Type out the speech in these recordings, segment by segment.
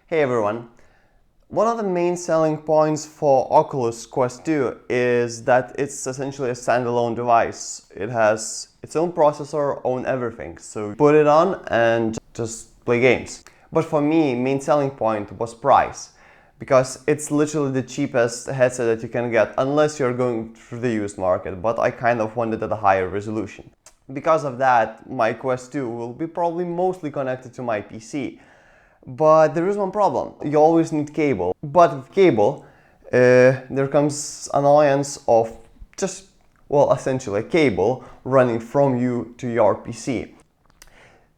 Hey everyone! One of the main selling points for Oculus Quest 2 is that it's essentially a standalone device. It has its own processor, own everything, so you put it on and just play games. But for me, main selling point was price, because it's literally the cheapest headset that you can get, unless you're going through the used market, but I kind of wanted at a higher resolution. Because of that, my Quest 2 will be probably mostly connected to my PC. But there is one problem. You always need cable. But with cable, there comes annoyance of essentially a cable running from you to your PC.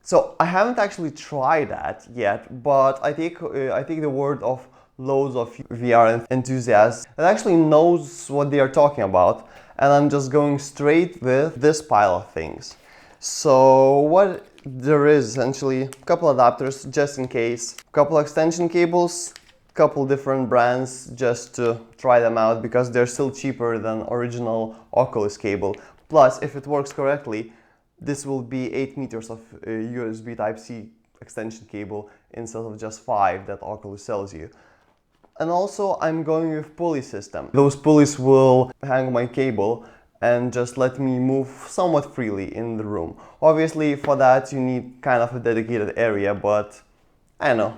So I haven't actually tried that yet, but I take the word of loads of VR enthusiasts that actually knows what they are talking about, and I'm just going straight with this pile of things. So what there is essentially a couple adapters just in case, a couple extension cables, a couple different brands just to try them out because they're still cheaper than original Oculus cable. Plus, if it works correctly, this will be 8 meters of USB Type-C extension cable instead of just 5 that Oculus sells you. And also I'm going with pulley system. Those pulleys will hang my cable and just let me move somewhat freely in the room. Obviously for that you need kind of a dedicated area, but I don't know.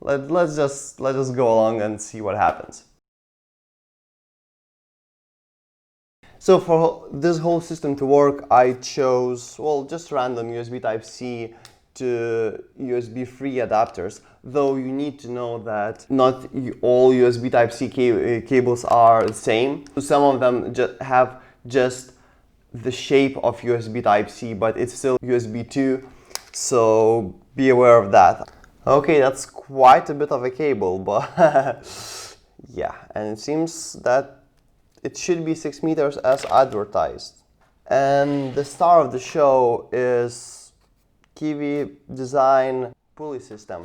Let's just go along and see what happens. So for this whole system to work, I chose, just random USB Type-C to USB 3 adapters, though you need to know that not all USB Type-C cables are the same. Some of them have just the shape of USB Type-C, but it's still USB 2, so be aware of that. Okay, that's quite a bit of a cable, but yeah, and it seems that it should be 6 meters as advertised. And the star of the show is Kiwi Design pulley system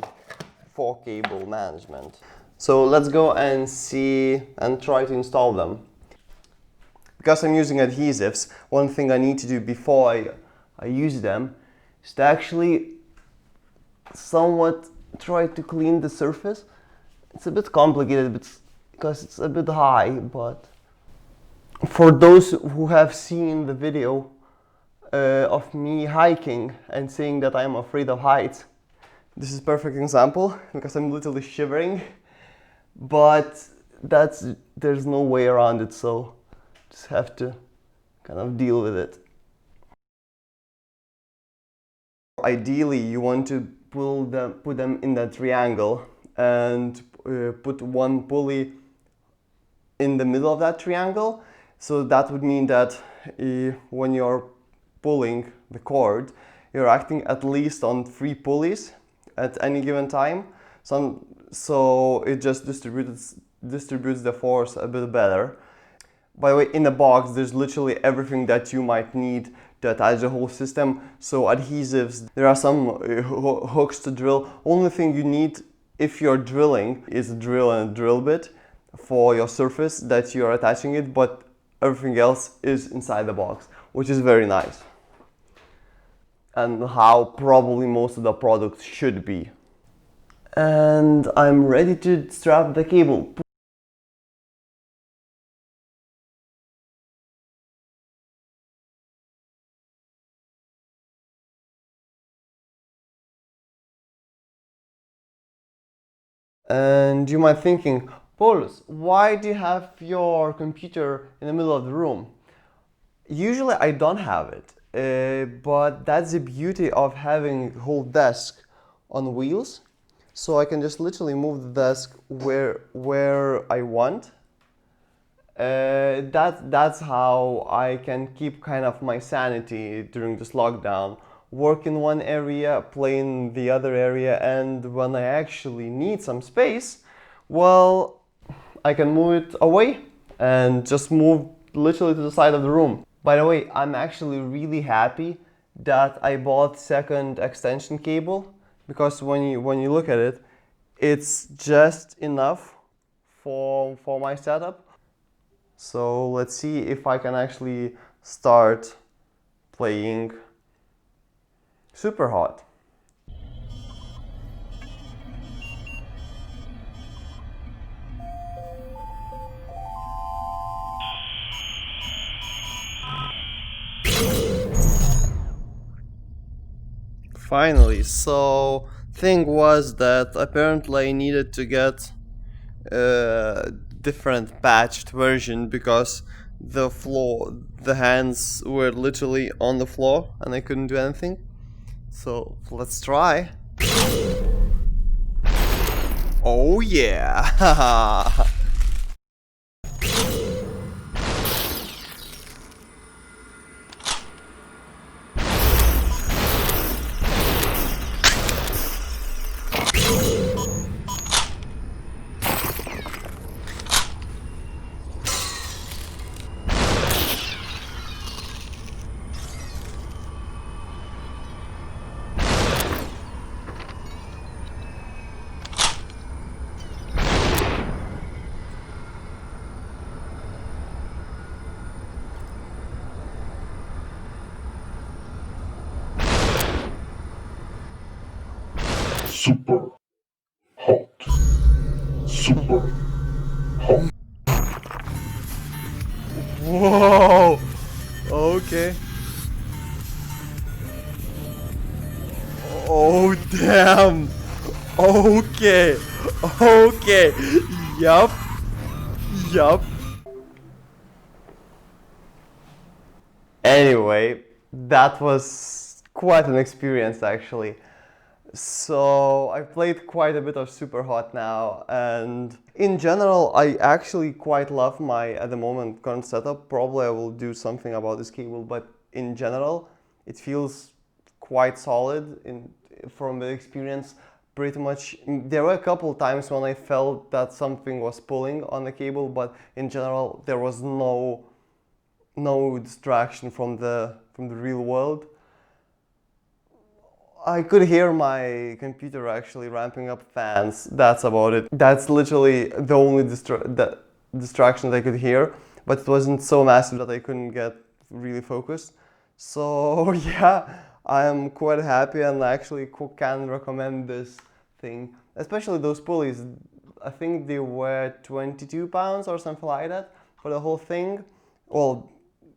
for cable management. So let's go and see and try to install them. Because I'm using adhesives, one thing I need to do before I use them is to actually somewhat try to clean the surface. It's a bit complicated because it's a bit high, but for those who have seen the video of me hiking and saying that I'm afraid of heights, this is a perfect example because I'm literally shivering, but there's no way around it, so just have to kind of deal with it. Ideally, you want to put them in that triangle and put one pulley in the middle of that triangle. So that would mean that when you're pulling the cord, you're acting at least on 3 pulleys at any given time. So it just distributes the force a bit better. By the way, in the box, there's literally everything that you might need to attach the whole system. So adhesives, there are some hooks to drill. Only thing you need if you're drilling is a drill and a drill bit for your surface that you're attaching it, but everything else is inside the box, which is very nice. And how probably most of the products should be. And I'm ready to strap the cable. And you might be thinking, Paulus, why do you have your computer in the middle of the room? Usually I don't have it, but that's the beauty of having a whole desk on wheels. So I can just literally move the desk where I want. That's how I can keep kind of my sanity during this lockdown. Work in one area, play in the other area, and when I actually need some space, well, I can move it away and just move literally to the side of the room. By the way, I'm actually really happy that I bought second extension cable, because when you look at it, it's just enough for my setup. So let's see if I can actually start playing Superhot. finally. So, thing was that apparently I needed to get a different patched version because the hands were literally on the floor and I couldn't do anything. So, let's try. Oh yeah! Super hot. Super hot. Whoa! Okay. Oh damn! Okay. Okay. Yup. Yup. Anyway, that was quite an experience actually. So I played quite a bit of Superhot now, and in general, I actually quite love my at the moment current setup. Probably I will do something about this cable, but in general, it feels quite solid in from the experience. Pretty much, there were a couple times when I felt that something was pulling on the cable, but in general, there was no distraction from the real world. I could hear my computer actually ramping up fans. That's about it. That's literally the only distraction that I could hear, but it wasn't so massive that I couldn't get really focused. So yeah, I am quite happy and actually can recommend this thing, especially those pulleys. I think they were 22 pounds or something like that for the whole thing. Well,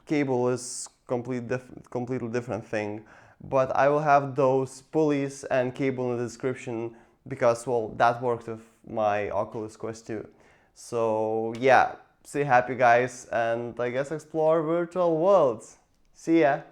cable is completely different thing, but I will have those pulleys and cable in the description because, well, that worked with my Oculus Quest 2. So yeah, stay happy guys, and I guess explore virtual worlds. See ya!